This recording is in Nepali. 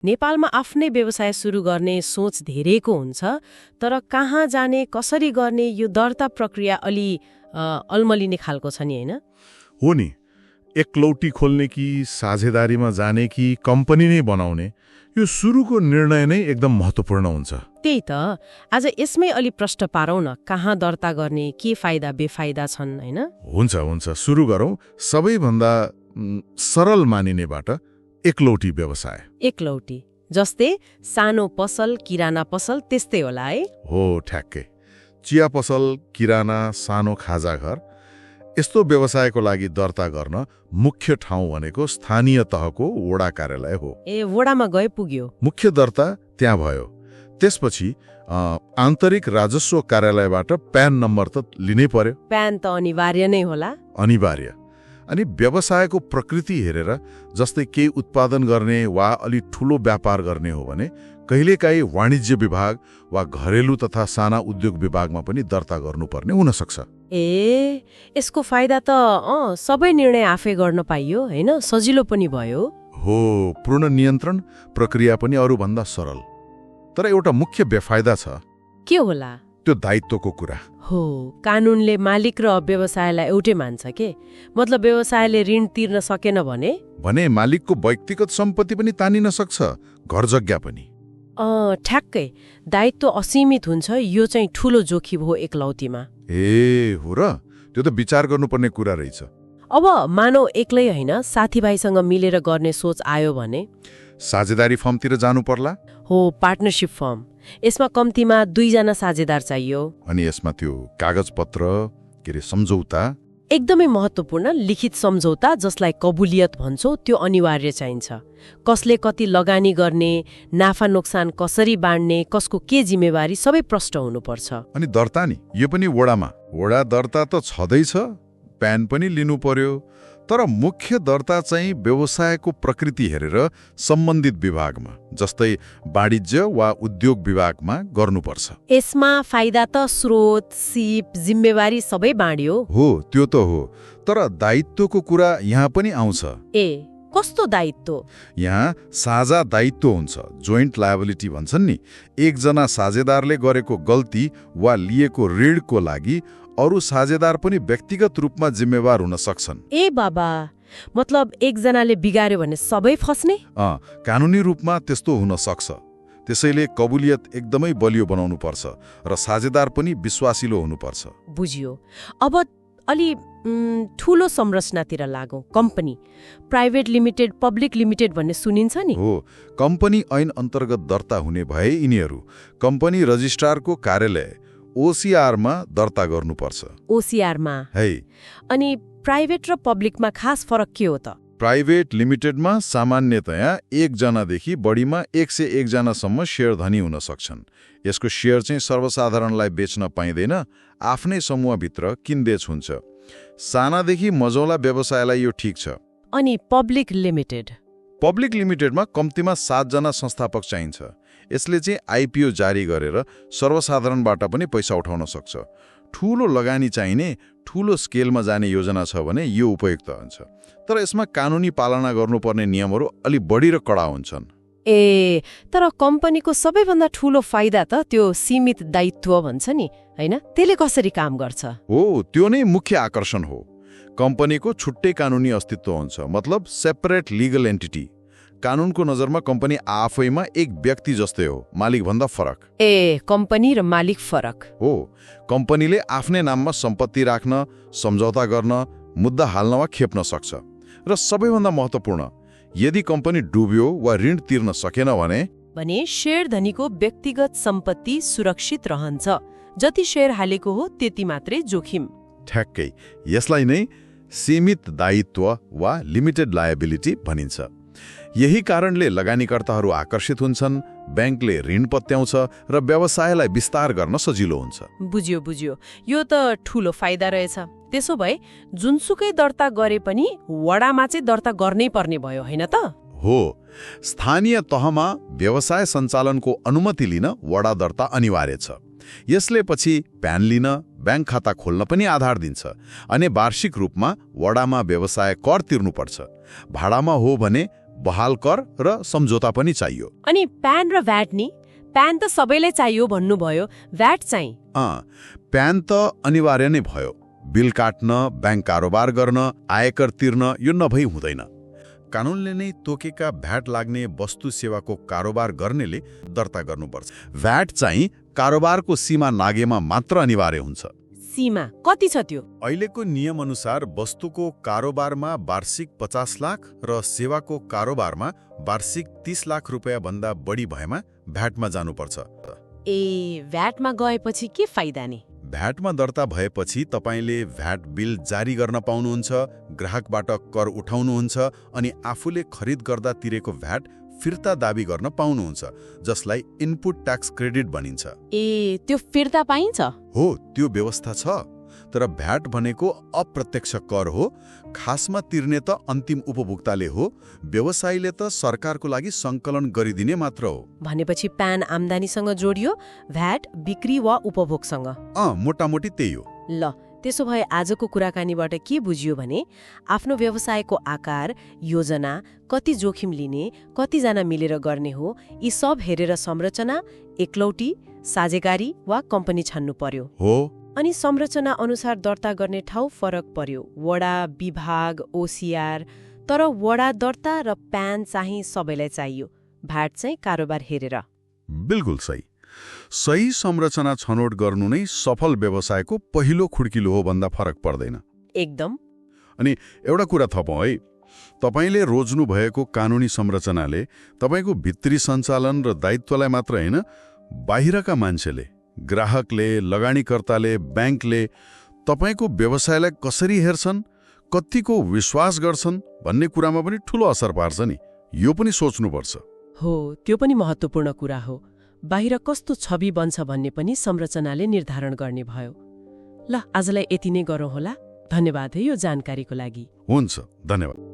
नेपालमा आफ्नै व्यवसाय सुरु गर्ने सोच धेरैको हुन्छ, तर कहाँ जाने कसरी गर्ने यो दर्ता प्रक्रिया अलि अल्मलिने खालको छ नि, होइन? हो नि, एकलौटी खोल्ने कि साझेदारीमा जाने कि कम्पनी नै बनाउने, यो सुरुको निर्णय नै एकदम महत्त्वपूर्ण हुन्छ। त्यही त, आज यसमै अलि प्रश्न पारौँ न, कहाँ दर्ता गर्ने, के फाइदा बेफाइदा छन्, होइन? हुन्छ, सुरु गरौँ सबैभन्दा सरल मानिनेबाट। एकलौटी व्यवसाय। एकलौटी जस्तै सानो पसल, किराना पसल, त्यस्तै होला है? हो, ठ्याक्कै। चिया पसल, किराना, सानो खाजा घर, यस्तो व्यवसायको लागि दर्ता गर्न मुख्य ठाउँ भनेको स्थानीय तहको वडा कार्यालय हो। ए, वडामा गए पुग्यो। मुख्य दर्ता त्यहाँ भयो। त्यसपछि आन्तरिक राजस्व कार्यालयबाट प्यान नम्बर त लिनै पर्यो। प्यान त अनिवार्य नै होला। अनिवार्य। अनि व्यवसायको प्रकृति हेरेर, जस्तै केही उत्पादन गर्ने वा अलि ठूलो व्यापार गर्ने हो भने कहिलेकाहीँ वाणिज्य विभाग वा घरेलु तथा साना उद्योग विभागमा पनि दर्ता गर्नुपर्ने हुन सक्छ। ए, यसको फाइदा त सबै निर्णय आफै गर्न पाइयो, होइन? सजिलो पनि भयो। हो, पूर्ण नियन्त्रण, प्रक्रिया पनि अरूभन्दा सरल। तर एउटा मुख्य बेफाइदा छ। के होला? त्यो दायित्वको कुरा हो। कानूनले मालिक र व्यवसायलाई एउटै मान्छ के? मतलब व्यवसायले ऋण तिर्न सकेन भने मालिकको व्यक्तिगत सम्पत्ति पनि तानिन सक्छ, घर जग्गा पनि। ठ्याक्कै, दायित्व असीमित हुन्छ। यो चाहिँ ठूलो जोखिम हो एकलौटीमा। ए, हो र? त्यो त विचार गर्नुपर्ने कुरा रहेछ। अब मानौ एक्लै होइन, साथीभाइसँग मिलेर गर्ने सोच आयो भने साझेदारी फर्मतिर जानु पर्ला। हो, पार्टनरशिप फर्म। यसमा कम्तीमा 2 जना साझेदार चाहियो। अनि यसमा त्यो कागजपत्र, के रे, सम्झौता, एकदमै महत्त्वपूर्ण लिखित सम्झौता, जसलाई कबुलियत भन्छौ, त्यो अनिवार्य चाहिन्छ। कसले कति लगानी गर्ने, नाफा नोक्सान कसरी बाँड्ने, कसको के जिम्मेवारी, सबै प्रष्ट हुनुपर्छ। अनि दर्ता नि, यो पनि वडामा। वडा दर्ता त छँदैछ, प्यान पनि लिनु पर्यो। तर मुख्य दर्ता चाहिँ व्यवसायको प्रकृति हेरेर सम्बन्धित विभागमा, जस्तै वाणिज्य वा उद्योग विभागमा गर्नुपर्छ। यसमा फाइदा त स्रोत, सिप, जिम्मेवारी सबै बाँड्यो। हो, त्यो त हो। तर दायित्वको कुरा यहाँ पनि आउँछ। ए, कस्तो दायित्व? यहाँ साझा दायित्व हुन्छ, जोइन्ट लायबिलिटी भन्छन् नि। एकजना साझेदारले गरेको गल्ती वा लिएको ऋणको लागि अरू साझेदार पनि व्यक्तिगत रूपमा जिम्मेवार हुन सक्छन्। ए बाबा, मतलब एकजनाले बिगार्यो भने सबै फस्ने? कानुनी रूपमा त्यस्तो हुन सक्छ। त्यसैले कबुलियत एकदमै बलियो बनाउनु पर्छ र साझेदार पनि विश्वासिलो हुनुपर्छ। बुझियो। अब अलि ठूलो संरचनातिर लागौं। Company, private limited, public limited भन्ने सुनिन्छ नि? हो, कम्पनी ऐन अन्तर्गत दर्ता हुने भए यिनीहरू कम्पनी रजिस्ट्रारको कार्यालय ओसीआरमा दर्ता गर्नुपर्छ। ओसीआरमा है। अनि प्राइभेट र पब्लिकमा खास फरक के हो त? प्राइभेट लिमिटेडमा सामान्यतया 1 जनादेखि बढीमा 101 जनासम्म शेयर धनी हुन सक्छन्। यसको शेयर चाहिँ सर्वसाधारणलाई बेच्न पाइँदैन, आफ्नै समूहभित्र किनबेच हुन्छ। सानादेखि मझौला व्यवसायलाई यो ठिक छ। अनि पब्लिक लिमिटेड? पब्लिक लिमिटेडमा कम्तीमा 7 जना संस्थापक चाहिन्छ। यसले चाहिँ आइपिओ जारी गरेर सर्वसाधारणबाट पनि पैसा उठाउन सक्छ। ठूलो लगानी चाहिने, ठूलो स्केलमा जाने योजना छ भने यो उपयुक्त हुन्छ। तर यसमा कानुनी पालना गर्नुपर्ने नियमहरू अलि बढी र कडा हुन्छन्। ए, तर कम्पनीको सबैभन्दा ठूलो फाइदा त त्यो सीमित दायित्व भन्छ नि, हैन? त्यसले कसरी काम गर्छ? हो, त्यो नै मुख्य आकर्षण हो। कम्पनीको छुट्टै कानुनी अस्तित्व हुन्छ, मतलब सेपरेट लिगल एन्टिटी। कानुनको नजरमा कम्पनी आफैमा एक व्यक्ति जस्तै हो, मालिक भन्दा फरक। ए, कम्पनी र मालिक फरक हो। कम्पनीले आफ्नै नाममा सम्पत्ति राख्न, सम्झौता गर्न, मुद्दा हाल्न वा खेप्न सक्छ। र सबैभन्दा महत्त्वपूर्ण, यदि कम्पनी डुब्यो वा ऋण तिर्न सकेन भने शेयर धनीको व्यक्तिगत सम्पत्ति सुरक्षित रहन्छ। जति शेयर हालेको हो त्यति मात्रै जोखिम। ठ्याक्कै, यसलाई नै सीमित दायित्व वा लिमिटेड लायबिलिटी भनिन्छ। यही कारणले लगानीकर्ताहरू आकर्षित हुन्छन्, ब्याङ्कले ऋण पत्याउँछ र व्यवसायलाई विस्तार गर्न सजिलो हुन्छ। बुझ्यो। यो त ठूलो फाइदा रहेछ। त्यसो भए जुनसुकै दर्ता गरे पनि वडामा चाहिँ दर्ता गर्नै पर्ने भयो, हैन त? हो, स्थानीय तहमा व्यवसाय सञ्चालनको अनुमति लिन वडा दर्ता अनिवार्य छ। यसले पछि प्यान लिन, ब्याङ्क खाता खोल्न पनि आधार दिन्छ। अनि वार्षिक रूपमा वडामा व्यवसाय कर तिर्नुपर्छ। भाडामा हो भने बहाल कर र सम्झौता पनि चाहियो। अनि प्यान र भ्याट नि? प्यान त सबैलाई चाहियो भन्नुभयो, भ्याट चाहिँ? प्यान त अनिवार्य नै भयो। बिल काट्न, ब्याङ्क कारोबार गर्न, आयकर तिर्न यो नभई हुँदैन। कानूनले नै तोकेका भ्याट लाग्ने वस्तु सेवाको कारोबार गर्नेले दर्ता गर्नुपर्छ। भ्याट चाहिँ कारोबारको सीमा नागेमा मात्र अनिवार्य हुन्छ। सीमा कति छ त्यो? अहिलेको नियमअनुसार वस्तुको कारोबारमा वार्षिक 50 लाख र सेवाको कारोबारमा वार्षिक 30 लाख रुपियाँ भन्दा बढी भएमा भ्याटमा जानुपर्छ। भ्याटमा गएपछि के फाइदा नि? भ्याटमा दर्ता भएपछि तपाईले भ्याट बिल जारी गर्न पाउनुहुन्छ, ग्राहकबाट कर उठाउनुहुन्छ अनि आफूले खरिद गर्दा तिरेको भ्याट फिर्ता दाबी गर्न पाउनुहुन्छ, जसलाई इनपुट ट्याक्स क्रेडिट भनिन्छ। त्यो फिर्ता पाइन्छ? हो, त्यो व्यवस्था छ। तर भ्याट भनेको अप्रत्यक्ष कर हो। खासमा तिर्ने त अन्तिम उपभोक्ताले हो, व्यवसायीले त सरकारको लागि सङ्कलन गरिदिने मात्र हो। भनेपछि प्यान आम्दानीसँग जोडियो, भ्याट बिक्री वा उपभोगसँग? मोटामोटी त्यही हो। ल, त्यसो भए आजको कुराकानीबाट के बुझियो भने आफ्नो व्यवसायको आकार, योजना, कति जोखिम लिने, कतिजना मिलेर गर्ने हो, यी सब हेरेर संरचना, एकलौटी, साझेदारी वा कम्पनी छान्नु पर्यो। हो। अनि संरचना अनुसार दर्ता गर्ने ठाउँ फरक पर्यो, वडा, विभाग, ओसिआर। तर वडा दर्ता र प्यान चाहिँ सबैलाई चाहियो, भ्याट चाहिँ कारोबार हेरेर। बिल्कुल सही। सही संरचना छनौट गर्नु नै सफल व्यवसायको पहिलो खुड्किलो हो भन्दा फरक पर्दैन। एकदम। अनि एउटा कुरा थपौँ है, तपाईले रोज्नु भएको कानुनी संरचनाले तपाईको भित्री सञ्चालन र दायित्वलाई मात्र हैन, बाहिरका मान्छेले, ग्राहकले, लगानीकर्ताले, ब्याङ्कले तपाईको व्यवसायलाई कसरी हेर्छन्, कतिको विश्वास गर्छन् भन्ने कुरामा पनि ठूलो असर पार्छ नि। यो पनि सोच्नुपर्छ। हो, त्यो पनि महत्त्वपूर्ण कुरा हो। बाहिर कस्तो छवि बन्छ भन्ने पनि संरचनाले निर्धारण गर्ने भयो। ल, आजलाई यति नै गरौँ होला। धन्यवाद है यो जानकारीको लागि। हुन्छ, धन्यवाद।